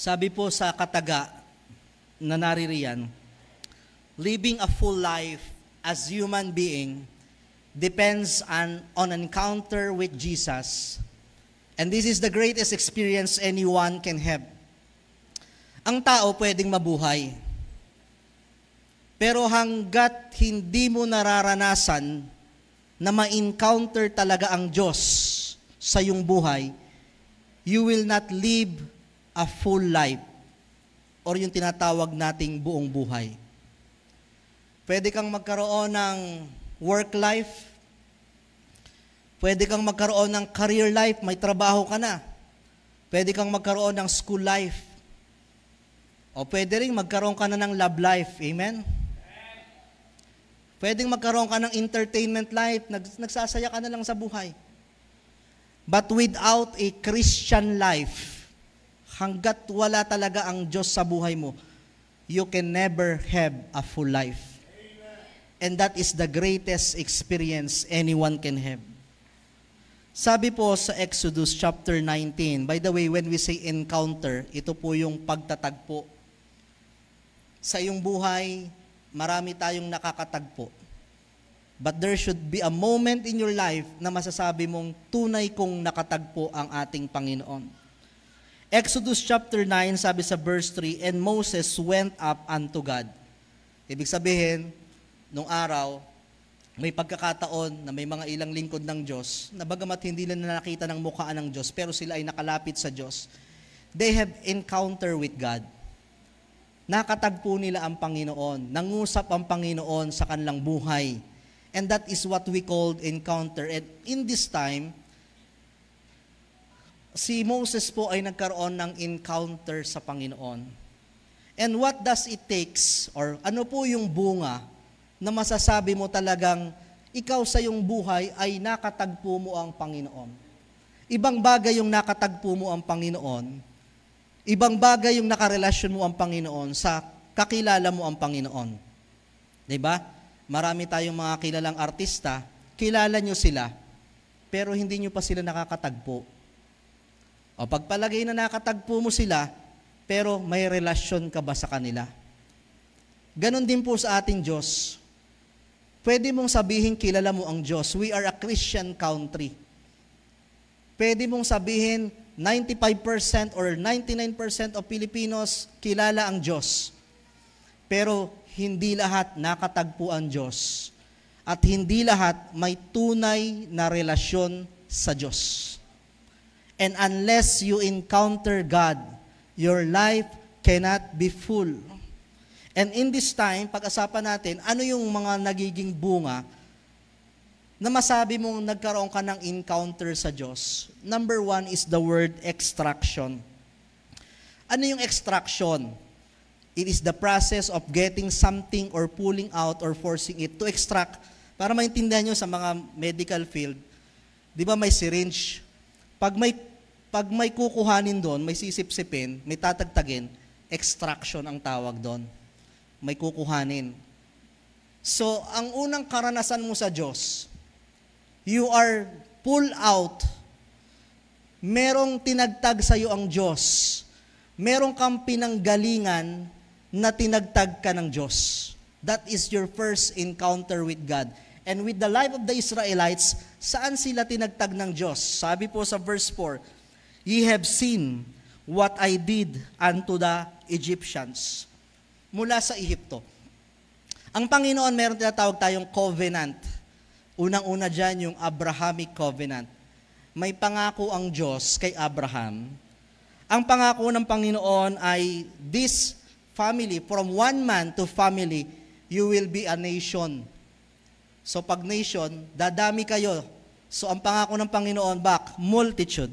Sabi po sa kataga na naririyan, living a full life as human being depends on encounter with Jesus. And this is the greatest experience anyone can have. Ang tao pwedeng mabuhay. Pero hanggat hindi mo nararanasan na ma-encounter talaga ang Diyos sa iyong buhay, you will not live a full life or yung tinatawag nating buong buhay. Pwede kang magkaroon ng work life, pwede kang magkaroon ng career life, may trabaho ka na. Pwede kang magkaroon ng school life. O pwede rin magkaroon ka na ng love life. Amen? Pwedeng magkaroon ka ng entertainment life, nagsasaya ka na lang sa buhay. But without a Christian life, hanggat wala talaga ang Diyos sa buhay mo, you can never have a full life. And that is the greatest experience anyone can have. Sabi po sa Exodus chapter 19, by the way, when we say encounter, ito po yung pagtatagpo. Sa iyong buhay, marami tayong nakakatagpo. But there should be a moment in your life na masasabi mong tunay kong nakatagpo ang ating Panginoon. Exodus chapter 9, sabi sa verse 3, and Moses went up unto God. Ibig sabihin, nung araw, may pagkakataon na may mga ilang lingkod ng Diyos na bagamat hindi nila nakita ng mukhaan ng Diyos, pero sila ay nakalapit sa Diyos. They have encounter with God. Nakatagpo nila ang Panginoon. Nangusap ang Panginoon sa kanilang buhay. And that is what we call encounter. And in this time, si Moses po ay nagkaroon ng encounter sa Panginoon. And what does it takes, or ano po yung bunga na masasabi mo talagang ikaw sa iyong buhay ay nakatagpo mo ang Panginoon? Ibang bagay yung nakatagpo mo ang Panginoon. Ibang bagay yung nakarelasyon mo ang Panginoon sa kakilala mo ang Panginoon. Diba? Marami tayong mga kilalang artista, kilala nyo sila, pero hindi nyo pa sila nakakatagpo. O pagpalagay na nakatagpo mo sila, pero may relasyon ka ba sa kanila? Ganon din po sa ating Diyos. Pwede mong sabihin kilala mo ang Diyos. We are a Christian country. Pwede mong sabihin 95% or 99% of Filipinos kilala ang Diyos. Pero hindi lahat nakatagpo ang Diyos. At hindi lahat may tunay na relasyon sa Diyos. And unless you encounter God, your life cannot be full. And in this time, pag-asapan natin, ano yung mga nagiging bunga na masabi mong nagkaroon ka ng encounter sa Diyos? Number 1 is the word extraction. Ano yung extraction? It is the process of getting something or pulling out or forcing it to extract. Para maintindihan nyo sa mga medical field, di ba may syringe? Pag may kukuhanin doon, may sisipsipin, may tatagtagin, extraction ang tawag doon. May kukuhanin. So, ang unang karanasan mo sa Diyos, you are pulled out. Merong tinagtag sa iyo ang Diyos. Merong kang pinanggalingan na tinagtag ka ng Diyos. That is your first encounter with God. And with the life of the Israelites, saan sila tinagtag ng Diyos? Sabi po sa verse 4, ye have seen what I did unto the Egyptians. Mula sa Ehipto. Ang Panginoon, meron tinatawag tayong covenant. Unang-una dyan yung Abrahamic covenant. May pangako ang Diyos kay Abraham. Ang pangako ng Panginoon ay this family, from one man to family, you will be a nation. So pag nation, dadami kayo. So ang pangako ng Panginoon, multitude.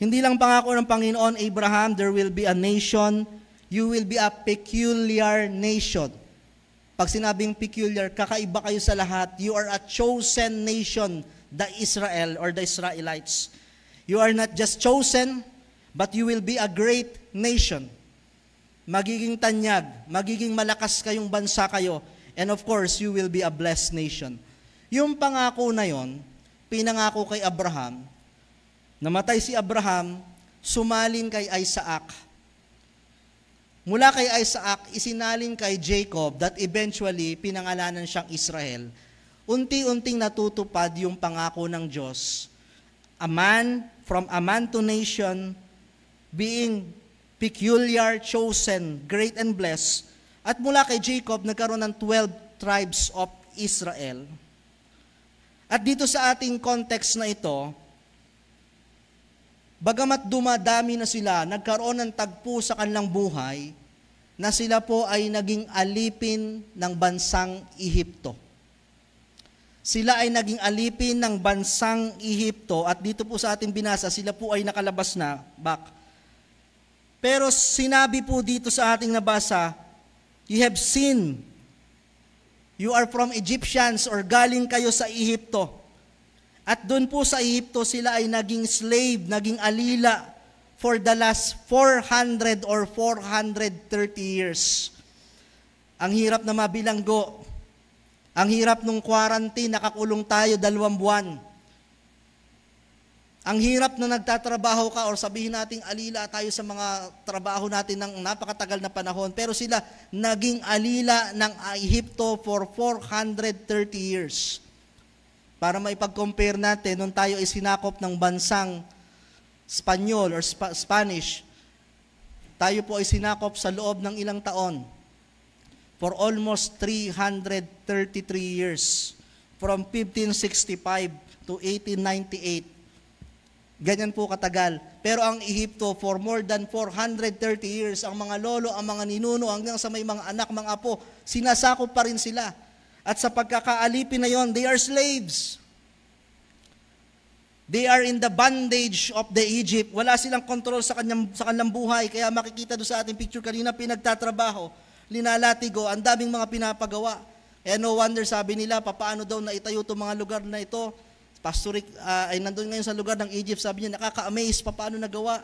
Hindi lang pangako ng Panginoon, Abraham, there will be a nation, you will be a peculiar nation. Pag sinabing peculiar, kakaiba kayo sa lahat. You are a chosen nation, the Israel or the Israelites. You are not just chosen, but you will be a great nation. Magiging tanyag, magiging malakas kayong bansa kayo, and of course, you will be a blessed nation. Yung pangako na yon, pinangako kay Abraham, namatay si Abraham, sumalin kay Isaac. Mula kay Isaac, isinalin kay Jacob that eventually pinangalanan siyang Israel. Unti-unting natutupad yung pangako ng Diyos. A man, from a man to nation, being peculiar, chosen, great and blessed. At mula kay Jacob, nagkaroon ng 12 tribes of Israel. At dito sa ating context na ito, bagamat dumadami na sila, nagkaroon ng tagpo sa kanilang buhay, na sila po ay naging alipin ng bansang Ehipto. Sila ay naging alipin ng bansang Ehipto, at dito po sa ating binasa, sila po ay nakalabas na back. Pero sinabi po dito sa ating nabasa, you have sinned. You are from Egyptians, or galing kayo sa Ehipto. At doon po sa Ehipto, sila ay naging slave, naging alila for the last 400 or 430 years. Ang hirap na mabilanggo. Ang hirap nung quarantine, nakakulong tayo 2 buwan. Ang hirap na nagtatrabaho ka, or sabihin nating alila tayo sa mga trabaho natin ng napakatagal na panahon, pero sila naging alila ng Ehipto for 430 years. Para maipag-compare natin, nung tayo ay sinakop ng bansang Spanyol or Spanish, tayo po ay sinakop sa loob ng ilang taon. For almost 333 years. From 1565 to 1898. Ganyan po katagal. Pero ang Ehipto, for more than 430 years, ang mga lolo, ang mga ninuno, hanggang sa may mga anak, mga apo, sinasakop pa rin sila. At sa pagkakaalipin na yon, they are slaves. They are in the bondage of the Egypt. Wala silang control sa kanilang buhay. Kaya makikita doon sa ating picture kanina, pinagtatrabaho, linalatigo, ang daming mga pinapagawa. Kaya no wonder sabi nila, papaano daw na itayo itong mga lugar na ito. Pastor Rick ay nandun ngayon sa lugar ng Egypt, sabi niya, nakaka-amaze paano nagawa.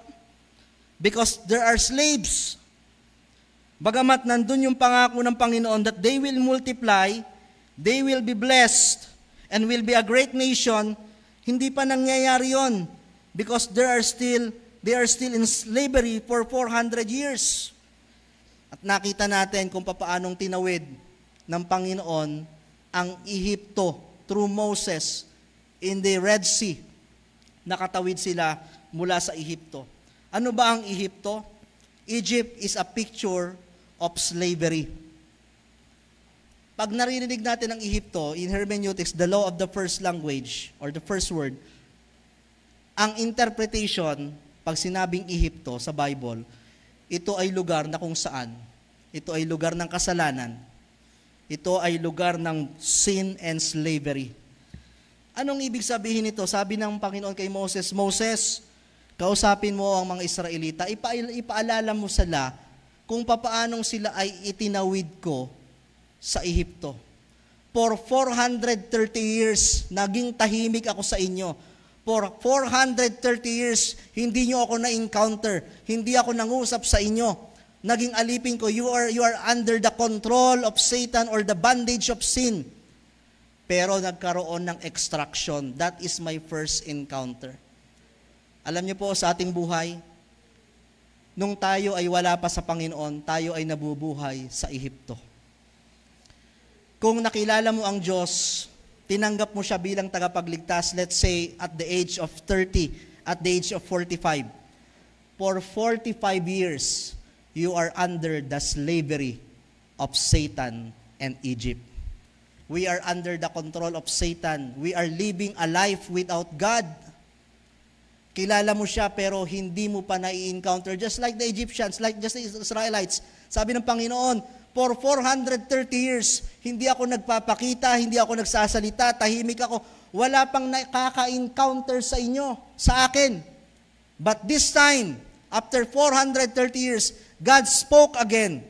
Because there are slaves. Bagamat nandun yung pangako ng Panginoon that they will multiply, they will be blessed, and will be a great nation, hindi pa nangyayari yon. Because they are still in slavery for 400 years. At nakita natin kung paanong tinawid ng Panginoon ang Ehipto through Moses. In the Red Sea, nakatawid sila mula sa Ehipto. Ano ba ang Ehipto? Egypt is a picture of slavery. Pag naririnig natin ang Ehipto, in hermeneutics, the law of the first language, or the first word, ang interpretation, pag sinabing Ehipto sa Bible, ito ay lugar na kung saan. Ito ay lugar ng kasalanan. Ito ay lugar ng sin and slavery. Anong ibig sabihin nito? Sabi ng Panginoon kay Moses, Moses, kausapin mo ang mga Israelita, ipaalala mo sila kung paanong sila ay itinawid ko sa Ehipto. For 430 years, naging tahimik ako sa inyo. For 430 years, hindi nyo ako na-encounter. Hindi ako nangusap sa inyo. Naging alipin ko, you are under the control of Satan or the bondage of sin. Pero nagkaroon ng extraction. That is my first encounter. Alam niyo po sa ating buhay, nung tayo ay wala pa sa Panginoon, tayo ay nabubuhay sa Ehipto. Kung nakilala mo ang Diyos, tinanggap mo siya bilang tagapagligtas, let's say at the age of 30, at the age of 45. For 45 years, you are under the slavery of Satan and Egypt. We are under the control of Satan. We are living a life without God. Kilala mo siya pero hindi mo pa na-encounter. Just like the Egyptians, like just the Israelites. Sabi ng Panginoon, for 430 years, hindi ako nagpapakita, hindi ako nagsasalita, tahimik ako. Wala pang nakaka-encounter sa inyo, sa akin. But this time, after 430 years, God spoke again.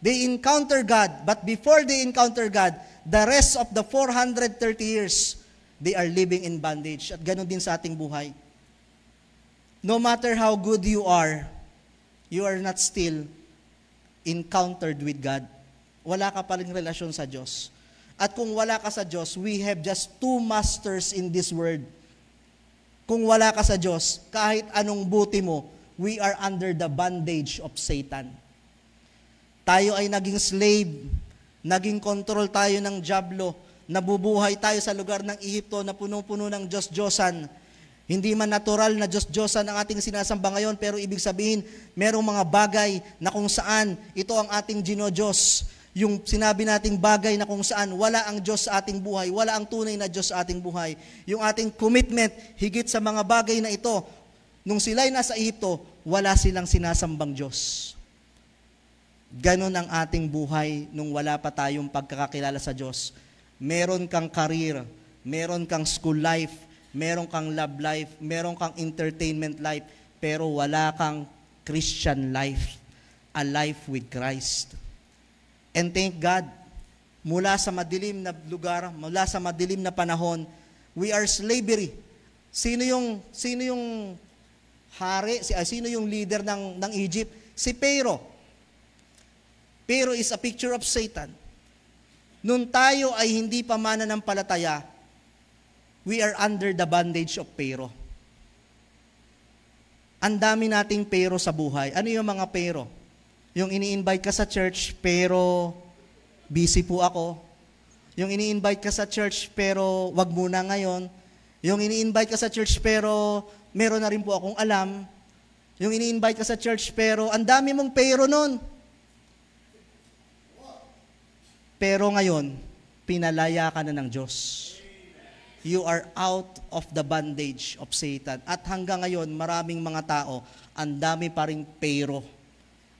They encounter God, but before they encounter God, the rest of the 430 years, they are living in bondage. At ganun din sa ating buhay. No matter how good you are not still encountered with God. Wala ka pa rin relasyon sa Diyos. At kung wala ka sa Diyos, we have just two masters in this world. Kung wala ka sa Diyos, kahit anong buti mo, we are under the bondage of Satan. Tayo ay naging slave, naging control tayo ng dyablo, nabubuhay tayo sa lugar ng Ehipto na puno-puno ng Diyos-Diyosan. Hindi man natural na Diyos-Diyosan ang ating sinasamba ngayon, pero ibig sabihin, merong mga bagay na kung saan ito ang ating Diyos. Yung sinabi nating bagay na kung saan wala ang Diyos sa ating buhay, wala ang tunay na Diyos sa ating buhay. Yung ating commitment, higit sa mga bagay na ito, nung sila'y nasa Ehipto, wala silang sinasambang Diyos. Ganon ang ating buhay nung wala pa tayong pagkakakilala sa Diyos. Meron kang career, meron kang school life, meron kang love life, meron kang entertainment life, pero wala kang Christian life, a life with Christ. And thank God, mula sa madilim na lugar, mula sa madilim na panahon, we are slavery. Sino yung hari, sino yung leader ng Egypt? Si Pharaoh. Pharaoh is a picture of Satan. Nung tayo ay hindi pa mananampalataya, we are under the bondage of Pharaoh. Ang dami nating Pharaoh sa buhay. Ano yung mga Pharaoh? Yung ini-invite ka sa church, pero busy po ako. Yung ini-invite ka sa church, pero wag muna ngayon. Yung ini-invite ka sa church, pero meron na rin po akong alam. Yung ini-invite ka sa church, pero ang dami mong Pharaoh nun. Pero ngayon, pinalaya ka na ng Diyos. You are out of the bondage of Satan. At hanggang ngayon, maraming mga tao, ang dami pa ring Pharaoh.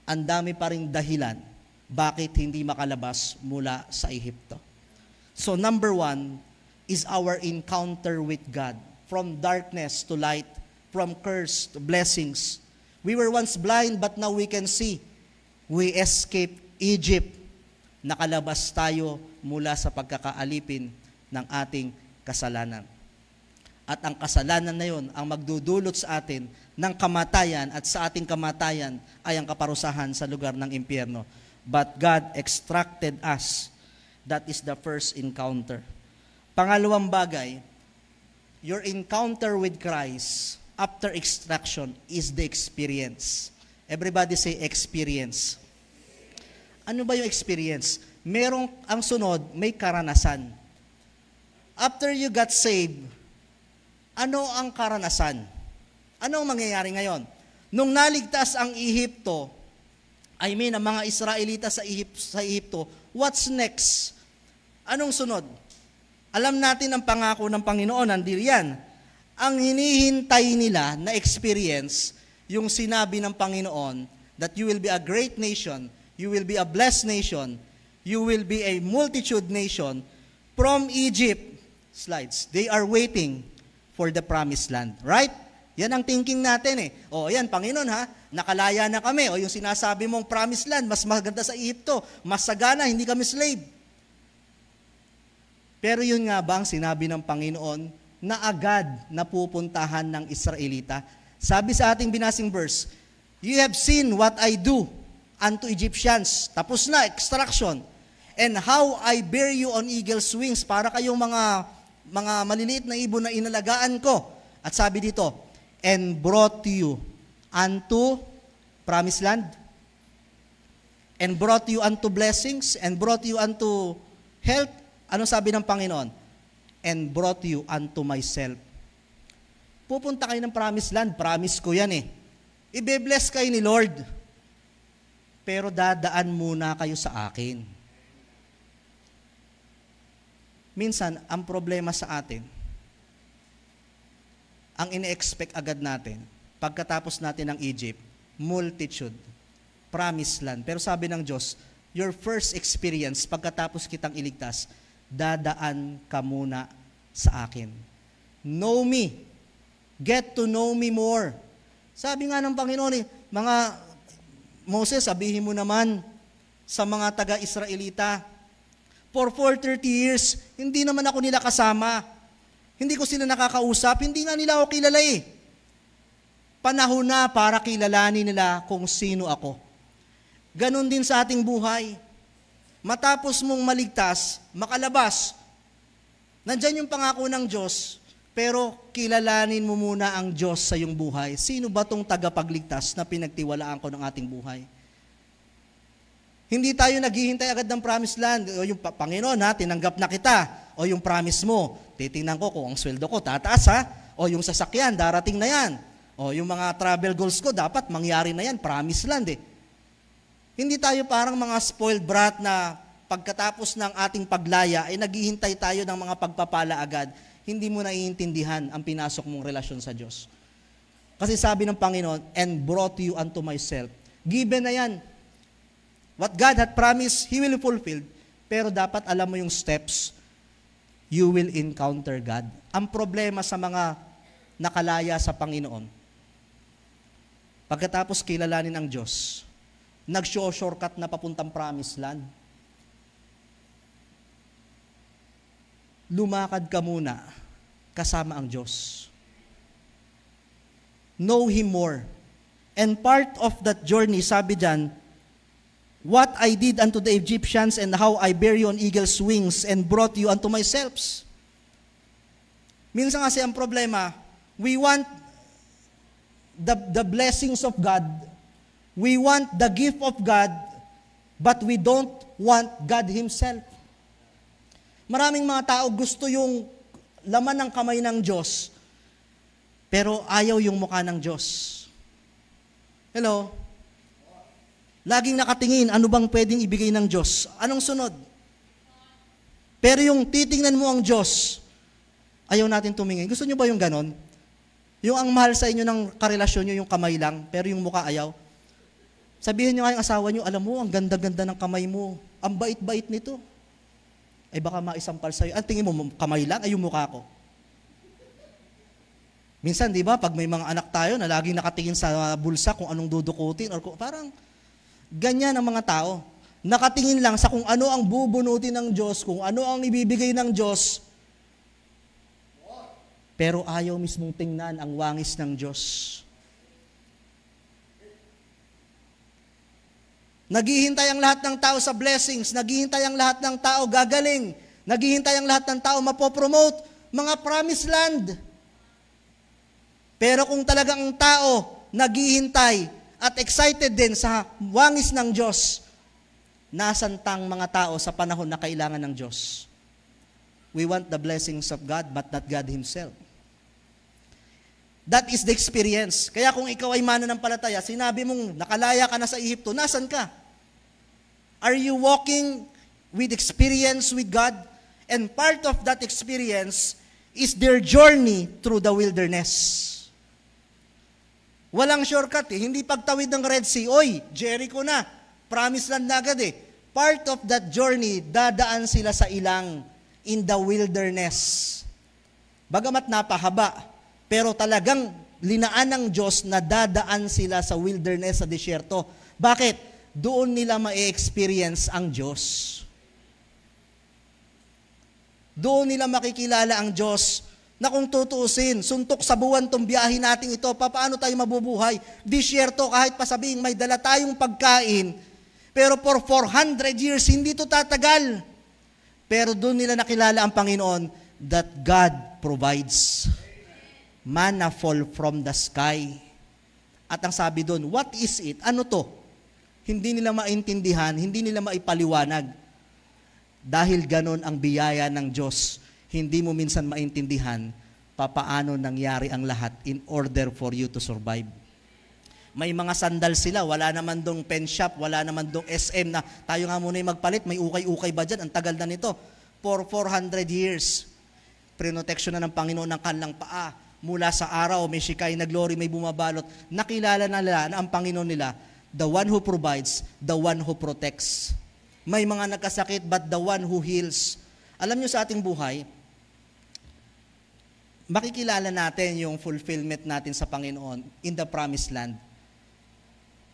Ang dami pa ring dahilan bakit hindi makalabas mula sa Ehipto. So number 1 is our encounter with God. From darkness to light, from curse to blessings. We were once blind, but now we can see. We escaped Egypt. Nakalabas tayo mula sa pagkakaalipin ng ating kasalanan. At ang kasalanan na yon ang magdudulot sa atin ng kamatayan, at sa ating kamatayan ay ang kaparusahan sa lugar ng impyerno. But God extracted us. That is the first encounter. Pangalawang bagay, your encounter with Christ after extraction is the experience. Everybody say experience. Ano ba yung experience? Merong, ang sunod, may karanasan. After you got saved, ano ang karanasan? Ano ang mangyayari ngayon? Nung naligtas ang Ehipto, ang mga Israelita sa Ehipto, what's next? Anong sunod? Alam natin ang pangako ng Panginoon, nandiyan. Ang hinihintay nila na experience, yung sinabi ng Panginoon, that you will be a great nation, you will be a blessed nation, you will be a multitude nation from Egypt. Slides. They are waiting for the promised land. Right? Yan ang thinking natin eh. O yan, Panginoon ha, nakalaya na kami. O yung sinasabi mong promised land, mas maganda sa Egypto, mas sagana, hindi kami slave. Pero yun nga ba ang sinabi ng Panginoon na agad napupuntahan ng Israelita? Sabi sa ating binasing verse, you have seen what I do unto Egyptians. Tapos na, extraction. And how I bear you on eagle's wings, para kayong mga maliliit na ibon na inalagaan ko. At sabi dito, and brought you unto promised land, and brought you unto blessings, and brought you unto health. Ano sabi ng Panginoon? And brought you unto myself. Pupunta kayo ng promised land, promise ko yan eh. Ibe-bless kayo ni Lord. Pero dadaan muna kayo sa akin. Minsan, ang problema sa atin, ang ine-expect agad natin, pagkatapos natin ng Egypt, multitude, promised land. Pero sabi ng Diyos, your first experience, pagkatapos kitang iligtas, dadaan ka muna sa akin. Know me. Get to know me more. Sabi nga ng Panginoon eh, mga Moses, sabihin mo naman sa mga taga-Israelita, for 430 years, hindi naman ako nila kasama. Hindi ko sila nakakausap, hindi nga nila ako kilala eh. Panahon na para kilalanin nila kung sino ako. Ganon din sa ating buhay. Matapos mong maligtas, makalabas, nandyan yung pangako ng Diyos, Pero kilalanin mo muna ang Diyos sa iyong buhay. Sino ba tong tagapagligtas na pinagtiwalaan ko ng ating buhay? Hindi tayo naghihintay agad ng promised land. O yung Panginoon ha, tinanggap na kita. O yung promise mo, titingnan ko kung ang sweldo ko tataas ha. O yung sasakyan, darating na yan. O yung mga travel goals ko, dapat mangyari na yan. Promised land eh. Hindi tayo parang mga spoiled brat na pagkatapos ng ating paglaya ay naghihintay tayo ng mga pagpapala agad. Hindi mo naiintindihan ang pinasok mong relasyon sa Diyos. Kasi sabi ng Panginoon, and brought you unto myself. Given na yan. What God had promised, He will fulfill. Pero dapat alam mo yung steps, you will encounter God. Ang problema sa mga nakalaya sa Panginoon, pagkatapos kilalanin ang Diyos, nag-shortcut na papuntang promised land. Lumakad ka muna kasama ang Diyos. Know Him more. And part of that journey, sabi dyan, what I did unto the Egyptians and how I bear you on eagle's wings and brought you unto myself. Minsan kasi ang problema, we want the blessings of God, we want the gift of God, but we don't want God Himself. Maraming mga tao gusto yung laman ng kamay ng Diyos, pero ayaw yung mukha ng Diyos. Hello? Laging nakatingin, ano bang pwedeng ibigay ng Diyos? Anong sunod? Pero yung titingnan mo ang Diyos, ayaw natin tumingin. Gusto nyo ba yung ganon? Yung ang mahal sa inyo ng karelasyon nyo, yung kamay lang, pero yung mukha ayaw. Sabihin nyo nga yung asawa nyo, alam mo, ang ganda-ganda ng kamay mo. Ang bait-bait nito. Ay baka maisampal sa'yo. Ang tingin mo, kamay lang, ay yung mukha ko. Minsan, di ba, pag may mga anak tayo na laging nakatingin sa bulsa kung anong dudukutin, or parang ganyan ang mga tao. Nakatingin lang sa kung ano ang bubunutin ng Diyos, kung ano ang ibibigay ng Diyos, pero ayaw mismong tingnan ang wangis ng Diyos. Naghihintay ang lahat ng tao sa blessings, naghihintay ang lahat ng tao gagaling, naghihintay ang lahat ng tao mapopromote, mga promised land. Pero kung talagang ang tao naghihintay at excited din sa wangis ng Diyos, nasan tang mga tao sa panahon na kailangan ng Diyos? We want the blessings of God, but not God Himself. That is the experience. Kaya kung ikaw ay mananampalataya, sinabi mong nakalaya ka na sa Ehipto, nasan ka? Are you walking with experience with God? And part of that experience is their journey through the wilderness. Walang shortcut eh. Hindi pagtawid ng Red Sea, oy, Jericho na, promised land na agad eh. Part of that journey, dadaan sila sa ilang in the wilderness. Bagamat napahaba, pero talagang linaan ng Diyos na dadaan sila sa wilderness, sa disyerto. Bakit? Doon nila ma-experience ang Diyos. Doon nila makikilala ang Diyos na kung tutuusin, suntok sa buwan tong biyahe natin ito, paano tayo mabubuhay? Disyerto, kahit pa sabihing may dala tayong pagkain, pero for 400 years, hindi ito tatagal. Pero doon nila nakilala ang Panginoon that God provides. Manna fall from the sky. At ang sabi doon, what is it? Ano to? Hindi nila maintindihan, hindi nila maipaliwanag. Dahil ganon ang biyaya ng Diyos, hindi mo minsan maintindihan papaano nangyari ang lahat in order for you to survive. May mga sandal sila, wala naman dong pen shop, wala naman dong SM na tayo nga muna yung magpalit, may ukay-ukay ba dyan? Ang tagal na nito. For 400 years, prinoteksyon na ng Panginoon ng kanilang paa. Mula sa araw, may shikay na glory, may bumabalot. Nakilala na nila na ang Panginoon nila, the one who provides, the one who protects. May mga nagkasakit, but the one who heals. Alam nyo sa ating buhay, makikilala natin yung fulfillment natin sa Panginoon in the promised land.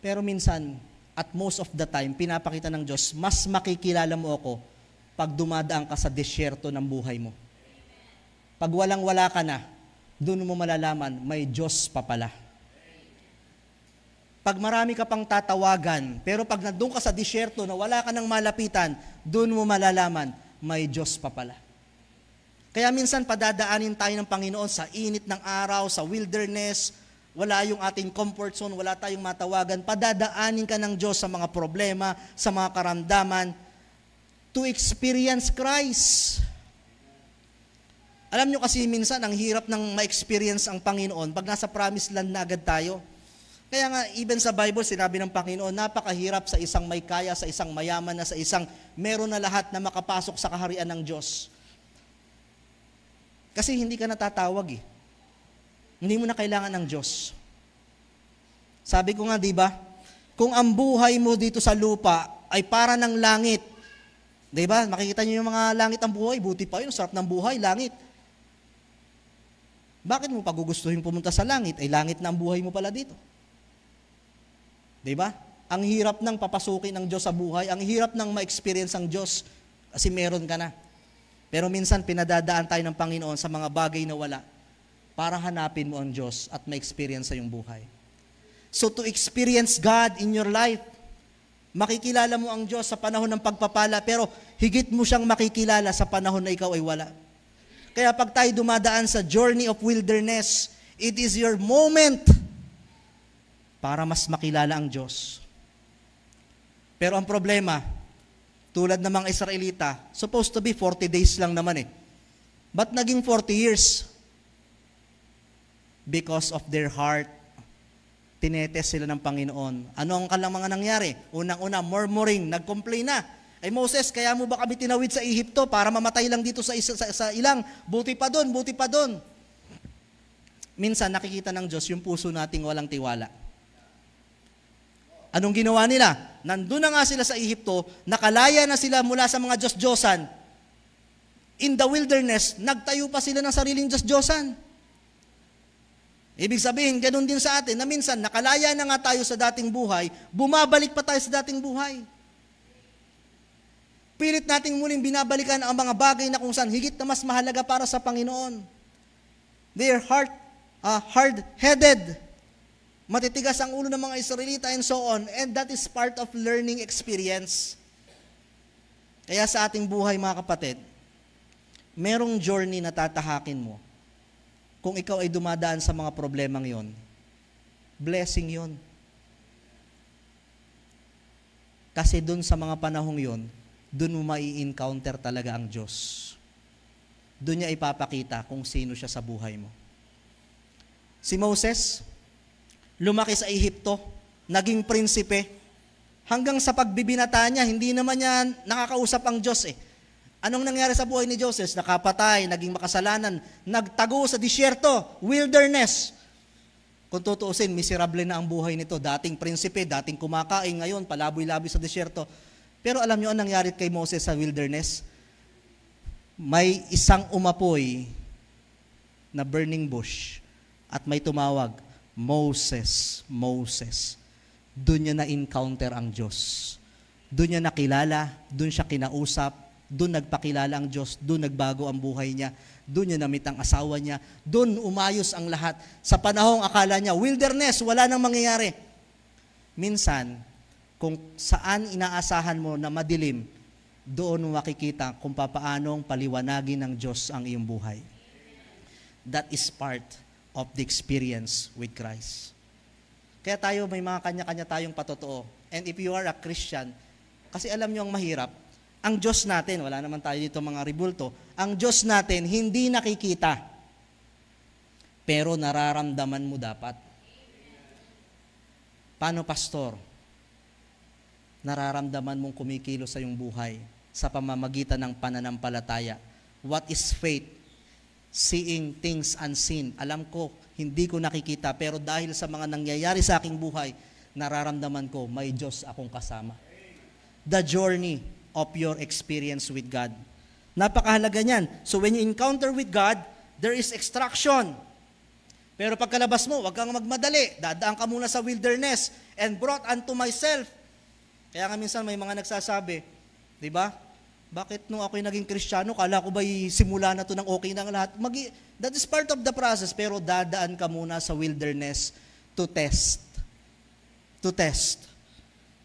Pero minsan, at most of the time, pinapakita ng Diyos, mas makikilala mo ako pag dumadaan ka sa disyerto ng buhay mo. Pag walang-wala ka na, doon mo malalaman, may Diyos pa pala. Pag marami ka pang tatawagan, pero pag nandun ka sa disyerto na wala ka nang malapitan, doon mo malalaman, may Diyos pa pala. Kaya minsan padadaanin tayo ng Panginoon sa init ng araw, sa wilderness, wala yung ating comfort zone, wala tayong matawagan. Padadaanin ka ng Diyos sa mga problema, sa mga karamdaman, to experience Christ. Alam nyo kasi minsan, ang hirap ng ma-experience ang Panginoon pag nasa promised land na agad tayo. Kaya nga, even sa Bible, sinabi ng Panginoon, napakahirap sa isang may kaya, sa isang mayaman na, sa isang meron na lahat na makapasok sa kaharian ng Diyos. Kasi hindi ka natatawag eh. Hindi mo na kailangan ng Diyos. Sabi ko nga, di ba? Kung ang buhay mo dito sa lupa ay para ng langit, di ba? Makikita niyo yung mga langit ang buhay, buti pa yun, sarap ng buhay, langit. Bakit mo pagugustuhin pumunta sa langit? Ay langit na ang buhay mo pala dito. Di ba? Ang hirap ng papasukin ng Diyos sa buhay, ang hirap ng ma-experience ang Diyos kasi meron ka na. Pero minsan pinadadaan tayo ng Panginoon sa mga bagay na wala para hanapin mo ang Diyos at ma-experience sa iyong buhay. So to experience God in your life, makikilala mo ang Diyos sa panahon ng pagpapala, pero higit mo siyang makikilala sa panahon na ikaw ay wala. Kaya pag tayo dumadaan sa journey of wilderness, it is your moment para mas makilala ang Diyos. Pero ang problema, tulad ng mga Israelita, supposed to be 40 days lang naman eh. Ba't naging 40 years? Because of their heart, tinetest sila ng Panginoon. Ano ang mga nangyari? Unang-una, murmuring, nag-complain na. Ay Moses, kaya mo ba kami tinawid sa Ehipto para mamatay lang dito sa ilang? Buti pa doon, buti pa doon. Minsan nakikita ng Diyos yung puso nating walang tiwala. Anong ginawa nila? Nandun na nga sila sa Ehipto, nakalaya na sila mula sa mga Diyos-Diyosan. In the wilderness, nagtayo pa sila ng sariling Diyos-Diyosan. Ibig sabihin, ganun din sa atin, na minsan nakalaya na nga tayo sa dating buhay, bumabalik pa tayo sa dating buhay. Pilit nating muling binabalikan ang mga bagay na kung saan higit na mas mahalaga para sa Panginoon. They are hard-headed. Matitigas ang ulo ng mga Israelita and so on. And that is part of learning experience. Kaya sa ating buhay mga kapatid, merong journey na tatahakin mo. Kung ikaw ay dumadaan sa mga problemang yon, blessing yon. Kasi dun sa mga panahong yon, dun mo mai-encounter talaga ang Diyos. Dun niya ipapakita kung sino siya sa buhay mo. Si Moses, lumaki sa Ehipto, naging prinsipe. Hanggang sa pagbibinata niya, hindi naman niya nakakausap ang Diyos eh. Anong nangyari sa buhay ni Joseph? Nakapatay, naging makasalanan, nagtago sa disyerto, wilderness. Kung tutuusin, miserable na ang buhay nito. Dating prinsipe, dating kumakain, ngayon palaboy-laboy sa disyerto. Pero alam niyo ang nangyari kay Moses sa wilderness? May isang umapoy na burning bush at may tumawag, Moses, Moses. Doon niya na-encounter ang Diyos. Doon niya nakilala, doon siya kinausap, doon nagpakilala ang Diyos, doon nagbago ang buhay niya, doon niya namit ang asawa niya, doon umayos ang lahat. Sa panahong akala niya, wilderness, wala nang mangyayari. Minsan, kung saan inaasahan mo na madilim, doon mo makikita kung papaanong paliwanagin ng Diyos ang iyong buhay. That is part of the experience with Christ. Kaya tayo, may mga kanya-kanya tayong patotoo. And if you are a Christian, kasi alam nyo ang mahirap, ang Diyos natin, wala naman tayo dito mga ribulto, ang Diyos natin hindi nakikita, pero nararamdaman mo dapat. Paano, pastor? Nararamdaman mong kumikilos sa iyong buhay sa pamamagitan ng pananampalataya. What is faith? Seeing things unseen. Alam ko, hindi ko nakikita, pero dahil sa mga nangyayari sa aking buhay, nararamdaman ko, may Diyos akong kasama. The journey of your experience with God. Napakahalaga niyan. So when you encounter with God, there is extraction. Pero pagkalabas mo, huwag kang magmadali. Dadaan ka muna sa wilderness and brought unto myself. Kaya nga minsan may mga nagsasabi, di ba? Bakit nung ako'y naging Kristiyano, kala ko ba'y simula na to ng okay ng lahat? That is part of the process, pero dadaan ka muna sa wilderness to test. To test.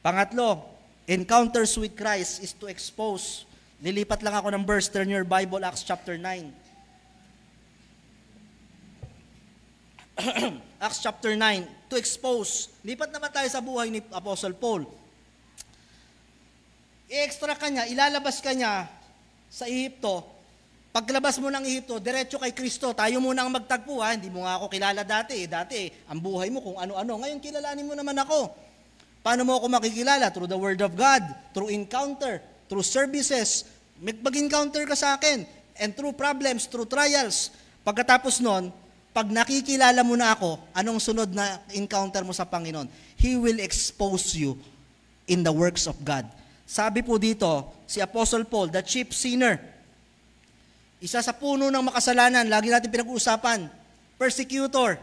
Pangatlo, encounters with Christ is to expose. Lilipat lang ako ng verse, turn your Bible, Acts chapter 9. Acts chapter 9, to expose. Lipat naman tayo sa buhay ni Apostle Paul. I-extra ka niya, ilalabas ka niya sa Ehipto. Paglabas mo ng Ehipto, diretso kay Kristo. Tayo muna ang magtagpo, ha? Hindi mo nga ako kilala dati. Dati, ang buhay mo kung ano-ano. Ngayon, kilalanin mo naman ako. Paano mo ako makikilala? Through the Word of God, through encounter, through services. Mag-encounter ka sa akin. And through problems, through trials. Pagkatapos nun, pag nakikilala mo na ako, anong sunod na encounter mo sa Panginoon? He will expose you in the works of God. Sabi po dito, si Apostle Paul, the chief sinner, isa sa puno ng makasalanan, lagi natin pinag-uusapan, persecutor.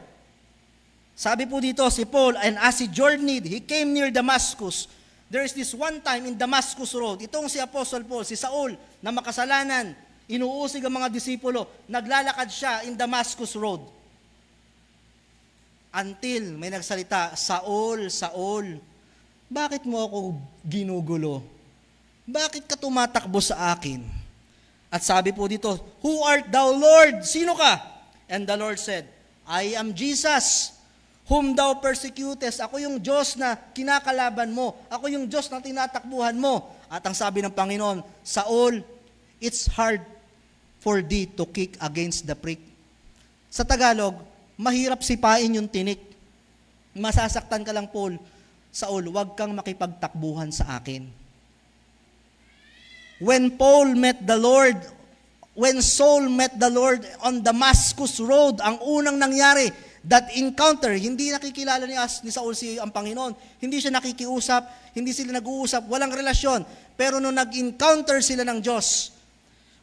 Sabi po dito, si Paul, and as he journeyed, he came near Damascus. There is this one time in Damascus Road, itong si Apostle Paul, si Saul, na makasalanan, inuusig ang mga disipulo, naglalakad siya in Damascus Road. Until may nagsalita, Saul, Saul, bakit mo ako ginugulo? Bakit ka tumatakbo sa akin? At sabi po dito, who art thou, Lord? Sino ka? And the Lord said, I am Jesus, whom thou persecutest. Ako yung Diyos na kinakalaban mo. Ako yung Diyos na tinatakbuhan mo. At ang sabi ng Panginoon, Saul, it's hard for thee to kick against the prick. Sa Tagalog, mahirap sipain yung tinik. Masasaktan ka lang, Paul. Saul, huwag kang makipagtakbuhan sa akin. When Saul met the Lord on Damascus Road, ang unang nangyari, that encounter, hindi nakikilala ni Saul ang Panginoon. Hindi siya nakikiusap, hindi sila nag-uusap, walang relasyon. Pero nung nag-encounter sila ng Diyos,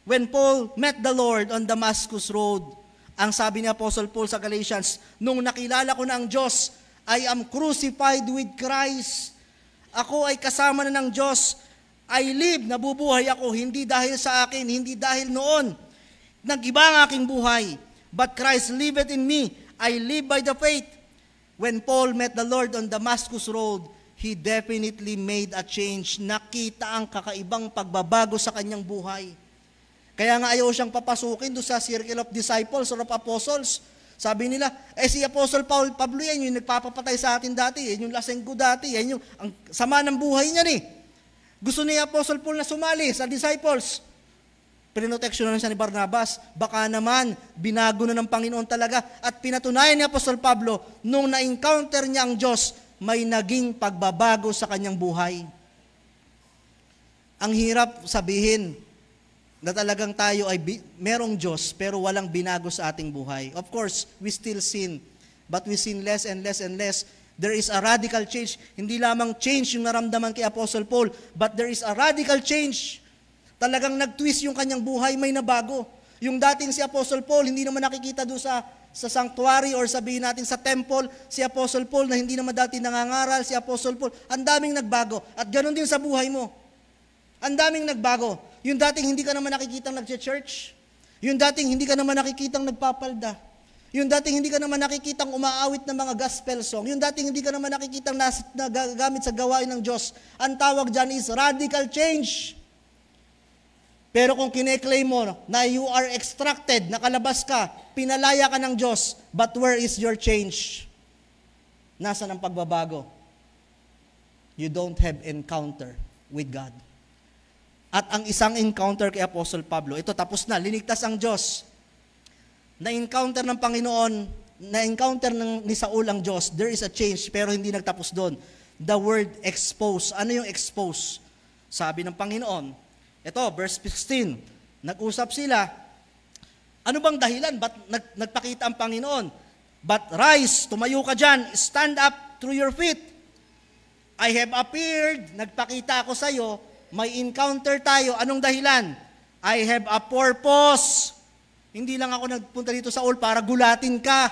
when Paul met the Lord on Damascus Road, ang sabi ni Apostle Paul sa Galatians, nung nakilala ko na ang Diyos, I am crucified with Christ. Ako ay kasama na ng Diyos. I live, nabubuhay ako, hindi dahil sa akin, hindi dahil noon. Nag-iba ang aking buhay. But Christ liveth in me. I live by the faith. When Paul met the Lord on Damascus Road, he definitely made a change. Nakita ang kakaibang pagbabago sa kanyang buhay. Kaya nga ayaw siyang papasukin doon sa circle of disciples or of apostles. Sabi nila, si Apostle Pablo yan, yung nagpapapatay sa atin dati, yan yung lasenggo dati, yan yung ang sama ng buhay niya ni. Gusto ni Apostle Paul na sumali sa disciples. Prinoteksyon na siya ni Barnabas. Baka naman, binago na ng Panginoon talaga. At pinatunayan ni Apostle Pablo, nung na-encounter niya ang Diyos, may naging pagbabago sa kanyang buhay. Ang hirap sabihin na talagang tayo ay merong Diyos, pero walang binago sa ating buhay. Of course, we still sin, but we sin less and less and less. There is a radical change. Hindi lamang change yung naramdaman kay Apostle Paul, but there is a radical change. Talagang nag-twist yung kanyang buhay, may nabago. Yung dating si Apostle Paul, hindi naman nakikita doon sa sanctuary or sabihin natin sa temple, si Apostle Paul na hindi naman dati nangangaral, si Apostle Paul, ang daming nagbago. At ganoon din sa buhay mo. Ang daming nagbago. Yung dating hindi ka naman nakikitang nag-church. Yung dating hindi ka naman nakikitang nagpapalda. Yung dating hindi ka naman nakikitang umaawit ng mga gospel song. Yung dating hindi ka naman nakikitang nagagamit sa gawain ng Diyos. Ang tawag dyan is radical change. Pero kung kine-claim mo na you are extracted, nakalabas ka, pinalaya ka ng Diyos, but where is your change? Nasaan ang pagbabago? You don't have encounter with God. At ang isang encounter kay Apostle Pablo, ito tapos na, linigtas ang Diyos. Na-encounter ng Panginoon, na-encounter ni Saul ang Diyos, there is a change, pero hindi nagtapos doon. The word expose. Ano yung expose? Sabi ng Panginoon, ito, verse 16, nag-usap sila, ano bang dahilan? Ba't nagpakita ang Panginoon? But rise, tumayo ka dyan, stand up through your feet. I have appeared, nagpakita ako sa iyo, may encounter tayo. Anong dahilan? I have a purpose. Hindi lang ako nagpunta dito sa Saul para gulatin ka.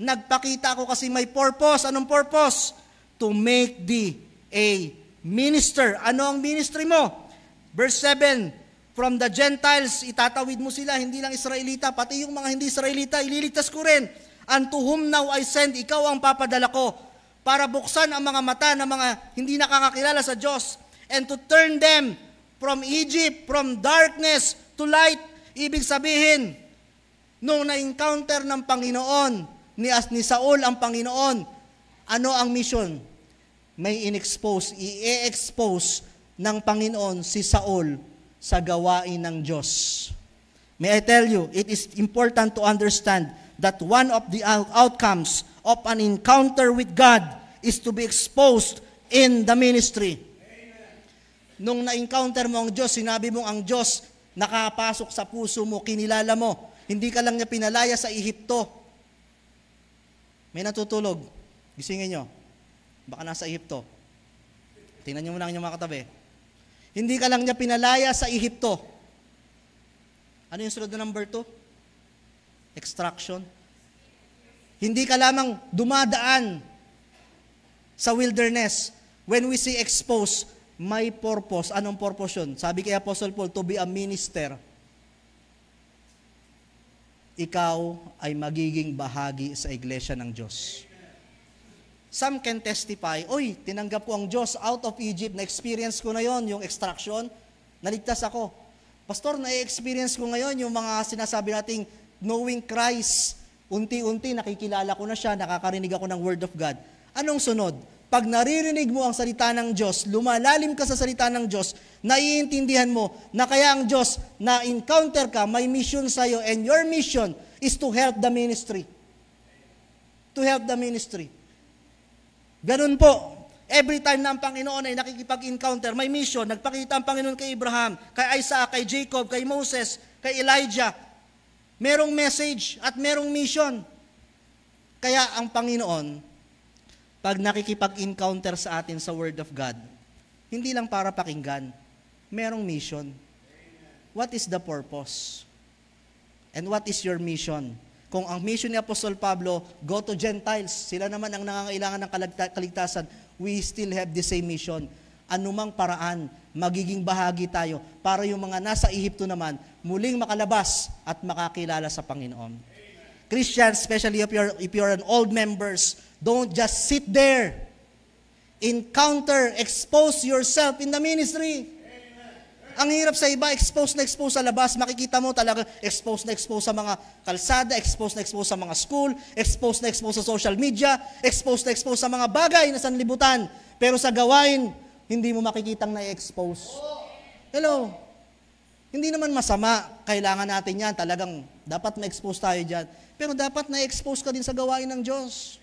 Nagpakita ako kasi may purpose. Anong purpose? To make thee a minister. Ano ang ministry mo? Verse 7, from the Gentiles, itatawid mo sila, hindi lang Israelita, pati yung mga hindi Israelita, ililigtas ko rin. Unto whom now I send, ikaw ang papadala ko, para buksan ang mga mata ng mga hindi nakakakilala sa Diyos, and to turn them from Egypt, from darkness to light. Ibig sabihin, nung na-encounter ng Panginoon ni Saul ang Panginoon. Ano ang mission? May i-expose ng Panginoon si Saul sa gawain ng Diyos. May I tell you, it is important to understand that one of the outcomes of an encounter with God is to be exposed in the ministry. Amen. Nung na-encounter mo ang Diyos, sinabi mo ang Diyos, nakapasok sa puso mo, kinilala mo, hindi ka lang niya pinalaya sa Ehipto. May natutulog, gisingin nyo, baka nasa Ehipto. Tingnan nyo muna ang inyong mga katabi. Hindi ka lang niya pinalaya sa Ehipto. Ano yung sunod na number 2? Extraction. Hindi ka lamang dumadaan sa wilderness. When we say expose, may purpose. Anong purpose yun? Sabi kay Apostle Paul, to be a minister. Ikaw ay magiging bahagi sa iglesia ng Diyos. Some can testify, oy, tinanggap ko ang Diyos out of Egypt, na-experience ko na yon, yung extraction, naligtas ako. Pastor, na-experience ko ngayon yung mga sinasabi nating knowing Christ, unti-unti nakikilala ko na siya, nakakarinig ako ng Word of God. Anong sunod? Pag naririnig mo ang salita ng Diyos, lumalalim ka sa salita ng Diyos, naiintindihan mo na kaya ang Diyos, na-encounter ka, may mission sa'yo, and your mission is to help the ministry. To help the ministry. Ganun po. Every time na ang Panginoon ay nakikipag-encounter, may mission. Nagpakita ang Panginoon kay Abraham, kay Isaac, kay Jacob, kay Moses, kay Elijah. Merong message at merong mission. Kaya ang Panginoon, pag nakikipag-encounter sa atin sa Word of God, hindi lang para pakinggan, merong mission. What is the purpose? And what is your mission? Kung ang mission ni Apostol Pablo, go to Gentiles, sila naman ang nangangailangan ng kaligtasan, we still have the same mission. Anumang paraan, magiging bahagi tayo para yung mga nasa Ehipto naman, muling makalabas at makakilala sa Panginoon. Amen. Christians, especially if you're an old members, don't just sit there. Encounter, expose yourself in the ministry. Ang hirap sa iba, expose na expose sa labas, makikita mo talaga expose na expose sa mga kalsada, expose na expose sa mga school, expose na expose sa social media, expose na expose sa mga bagay na sanlibutan. Pero sa gawain, hindi mo makikitang na-expose. Hello? Hindi naman masama, kailangan natin yan, talagang dapat ma-expose tayo dyan. Pero dapat na-expose ka din sa gawain ng Diyos.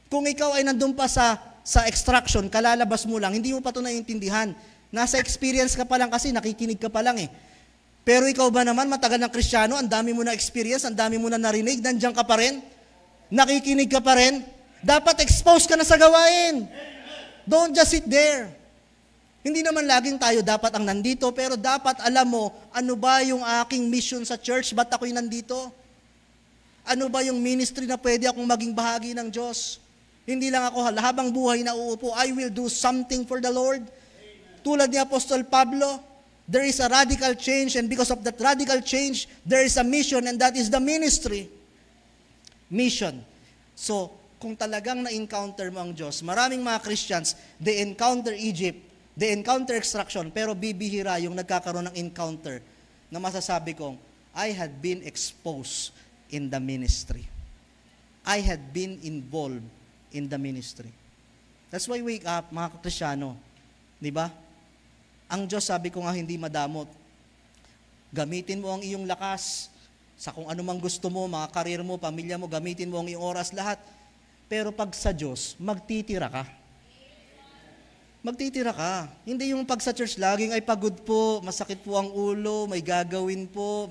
Kung ikaw ay nandun pa sa extraction, kalalabas mo lang, hindi mo pa ito naiintindihan. Nasa experience ka pa lang kasi, nakikinig ka pa lang eh. Pero ikaw ba naman, matagal ng Kristiyano, ang dami mo na experience, ang dami mo na narinig, nandiyan ka pa rin, nakikinig ka pa rin, dapat expose ka na sa gawain. Don't just sit there. Hindi naman laging tayo dapat ang nandito, pero dapat alam mo, ano ba yung aking mission sa church, ba't ako'y nandito? Ano ba yung ministry na pwede akong maging bahagi ng Diyos? Hindi lang ako habang buhay na uupo, I will do something for the Lord. Tulad ni Apostol Pablo, there is a radical change, and because of that radical change, there is a mission, and that is the ministry. Mission. So, kung talagang na-encounter mo ang Diyos, maraming mga Christians, they encounter Egypt, they encounter extraction, pero bibihira yung nagkakaroon ng encounter na masasabi kong, I had been exposed in the ministry. I had been involved in the ministry. That's why wake up, mga Kristiyano. Di ba? Ang Diyos, sabi ko nga, hindi madamot. Gamitin mo ang iyong lakas sa kung ano mang gusto mo, mga karir mo, pamilya mo, gamitin mo ang iyong oras, lahat. Pero pag sa Diyos, magtitira ka. Magtitira ka. Hindi yung pag sa church, laging ay pagod po, masakit po ang ulo, may gagawin po,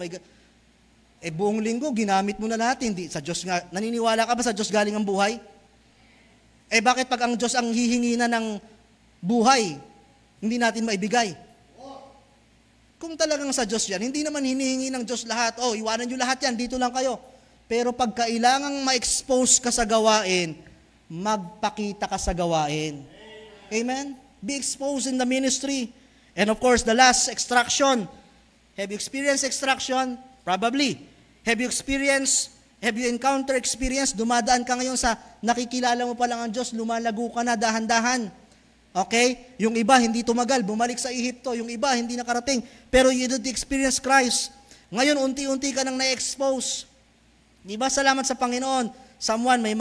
buong linggo, ginamit mo na lahat. Hindi, sa Diyos nga, naniniwala ka ba sa Diyos galing ang buhay? Bakit pag ang Diyos ang hihingi na ng buhay, hindi natin maibigay? Kung talagang sa Diyos yan, hindi naman hinihingi ng Diyos lahat. Iwanan nyo lahat yan, dito lang kayo. Pero pag kailangang ma-expose ka sa gawain, magpakita ka sa gawain. Amen? Be exposed in the ministry. And of course, the last, extraction. Have you experienced extraction? Probably. Have you encountered experience? Dumadaan ka ngayon sa nakikilala mo pa lang ang Diyos, lumalago ka na dahan-dahan. Okay? Yung iba hindi tumagal, bumalik sa Ehipto. Yung iba hindi nakarating. Pero you did experience Christ. Ngayon, unti-unti ka nang na-expose. Di ba? Salamat sa Panginoon. Someone, may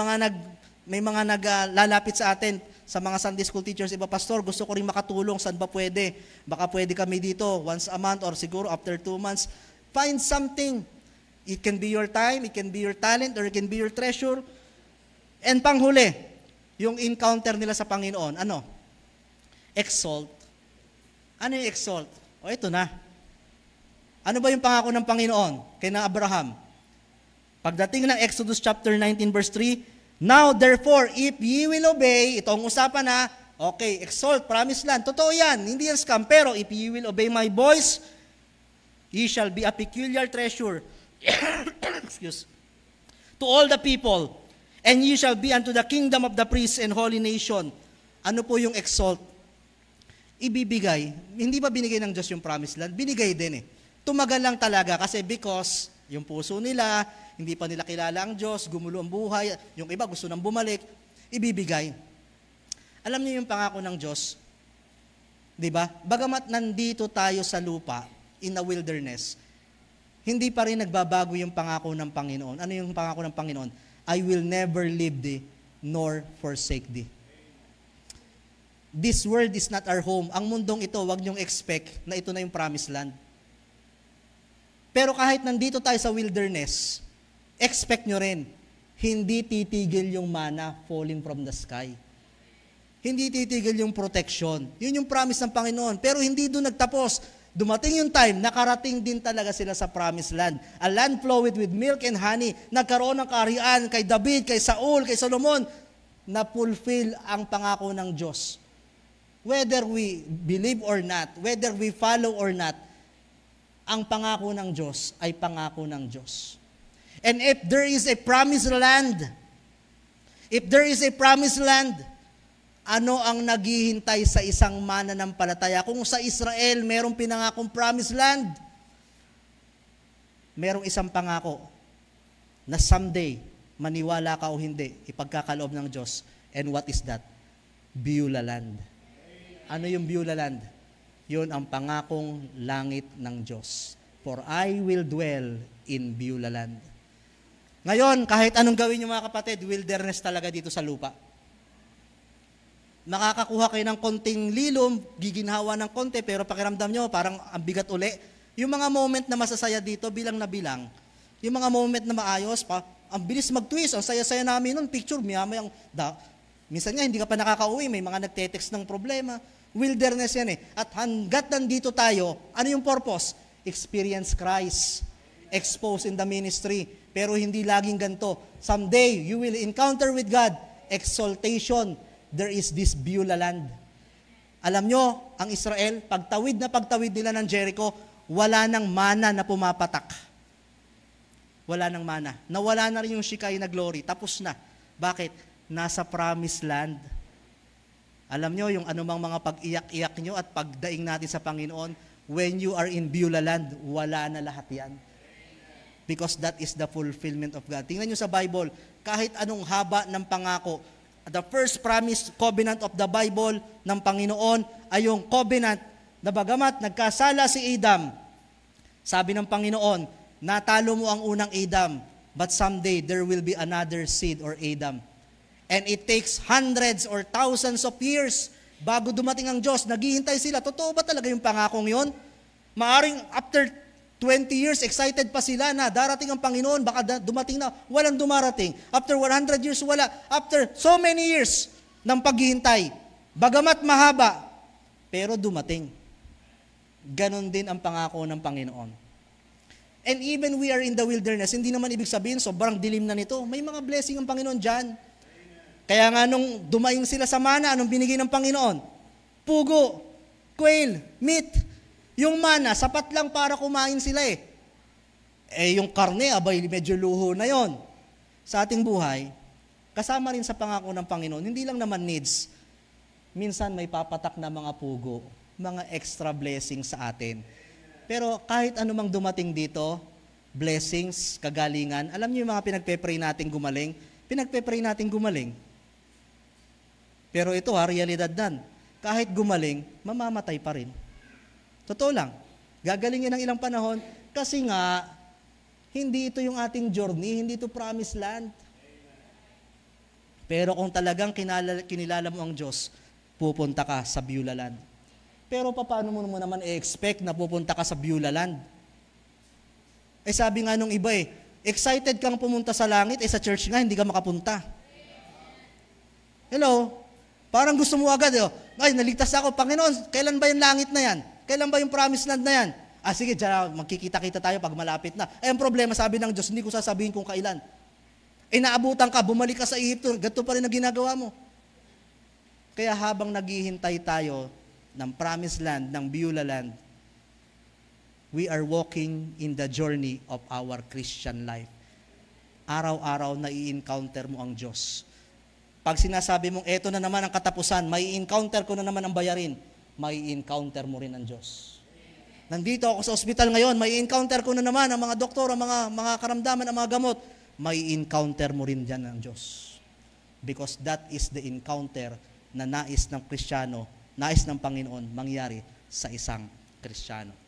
mga naglalapit sa atin, sa mga Sunday school teachers, iba, pastor, gusto ko rin makatulong, saan ba pwede? Baka pwede kami dito once a month or siguro after 2 months. Find something. It can be your time, it can be your talent, or it can be your treasure. And panghuli, yung encounter nila sa Panginoon, ano? Exalt. Ano yung exalt? O ito na. Ano ba yung pangako ng Panginoon kay na Abraham? Pagdating ng Exodus chapter 19 verse 3, now therefore, if ye will obey, itong usapan na, okay, exalt, promised land. Totoo yan, hindi yan scam. Pero if ye will obey my voice, ye shall be a peculiar treasure excuse, to all the people, and ye shall be unto the kingdom of the priests and holy nation. Ano po yung exalt? Ibibigay. Hindi ba binigay ng Diyos yung promised land? Binigay din eh. Tumagal lang talaga kasi because yung puso nila, hindi pa nila kilala ang Diyos, gumulo ang buhay, yung iba gusto nang bumalik, ibibigay. Alam niyo yung pangako ng Diyos? 'Di ba? Bagamat nandito tayo sa lupa, in a wilderness, hindi pa rin nagbabago yung pangako ng Panginoon. Ano yung pangako ng Panginoon? I will never leave thee, nor forsake thee. This world is not our home. Ang mundong ito, wag niyong expect na ito na yung promised land. Pero kahit nandito tayo sa wilderness, expect nyo rin, hindi titigil yung manna falling from the sky. Hindi titigil yung protection. Yun yung promise ng Panginoon. Pero hindi doon nagtapos. Dumating yung time, nakarating din talaga sila sa promised land. A land flowed with milk and honey. Nagkaroon ng kaharian kay David, kay Saul, kay Solomon, na fulfill ang pangako ng Diyos. Whether we believe or not, whether we follow or not, ang pangako ng Diyos ay pangako ng Diyos. And if there is a promised land, ano ang naghihintay sa isang mananampalataya? Kung sa Israel merong pinangakong promised land, merong isang pangako na someday, maniwala ka o hindi, ipagkakaloob ng Diyos. And what is that? Beulah land. Ano yung Beulah land? Yun ang pangakong langit ng Diyos. For I will dwell in Beulah land. Ngayon, kahit anong gawin niyo mga kapatid, wilderness talaga dito sa lupa. Nakakakuha kayo ng konting lilom, giginhawa ng konti, pero pakiramdam nyo, parang ang bigat uli. Yung mga moment na masasaya dito, bilang na bilang. Yung mga moment na maayos, ang bilis mag-twist, ang saya-saya namin nun, picture, miyamayang, minsan nga hindi ka pa nakakauwi, may mga nagte-text ng problema. Wilderness yan eh. At hanggat nandito tayo, ano yung purpose? Experience Christ. Expose in the ministry. Pero hindi laging ganito. Someday, you will encounter with God. Exaltation. There is this Beulah land. Alam nyo, ang Israel, pagtawid nila ng Jericho, wala nang mana na pumapatak. Wala nang mana. Nawala na rin yung Shekinah glory. Tapos na. Bakit? Nasa promised land. Alam nyo, yung anumang mga pag-iyak-iyak nyo at pagdaing natin sa Panginoon, when you are in Beulah land, wala na lahat yan. Because that is the fulfillment of God. Tingnan nyo sa Bible, kahit anong haba ng pangako, the first promise covenant of the Bible ng Panginoon ay yung covenant na bagamat nagkasala si Adam, sabi ng Panginoon, natalo mo ang unang Adam, but someday there will be another seed or Adam. And it takes hundreds or thousands of years bago dumating ang Diyos. Naghihintay sila. Totoo ba talaga yung pangakong yon? Maaring after 20 years, excited pa sila na darating ang Panginoon. Baka dumating na. Walang dumarating. After 100 years, wala. After so many years ng paghihintay, bagamat mahaba, pero dumating. Ganon din ang pangako ng Panginoon. And even we are in the wilderness, hindi naman ibig sabihin, sobrang dilim na nito. May mga blessing ang Panginoon dyan. Kaya nga nung dumaing sila sa mana, anong binigay ng Panginoon? Pugo, quail, meat. Yung mana, sapat lang para kumain sila eh. Yung karne, abay, medyo luho na yon. Sa ating buhay, kasama rin sa pangako ng Panginoon, hindi lang naman needs. Minsan may papatak na mga pugo, mga extra blessings sa atin. Pero kahit anumang dumating dito, blessings, kagalingan, alam niyo yung mga pinagpe-pray natin gumaling? Pinagpe-pray natin gumaling. Pero ito realidad dan. Kahit gumaling, mamamatay pa rin. Totoo lang. Gagalingin ng ilang panahon kasi nga, hindi ito yung ating journey, hindi ito promised land. Pero kung talagang kinilala mo ang Diyos, pupunta ka sa Beulah Land. Pero paano mo naman i-expect na pupunta ka sa Beulah Land? Sabi nga nung iba excited kang pumunta sa langit, sa church nga, hindi ka makapunta. Hello? Parang gusto mo agad, ay, naligtas ako. Panginoon, kailan ba yung langit na yan? Kailan ba yung promised land na yan? Sige, dyan, magkikita-kita tayo pag malapit na. Ang problema, sabi ng Diyos, hindi ko sasabihin kung kailan. Naabutan ka, bumalik ka sa Egypto, ganito pa rin na ginagawa mo. Kaya habang naghihintay tayo ng promised land, ng Beulah Land, we are walking in the journey of our Christian life. Araw-araw na i-encounter mo ang Diyos. Pag sinasabi mong, eto na naman ang katapusan, may encounter ko na naman ang bayarin, may encounter mo rin ang Diyos. Nandito ako sa ospital ngayon, may encounter ko na naman ang mga doktor, ang mga karamdaman, ang mga gamot, may encounter mo rin dyan ang Diyos. Because that is the encounter na nais ng Kristiyano, nais ng Panginoon mangyari sa isang Kristiyano.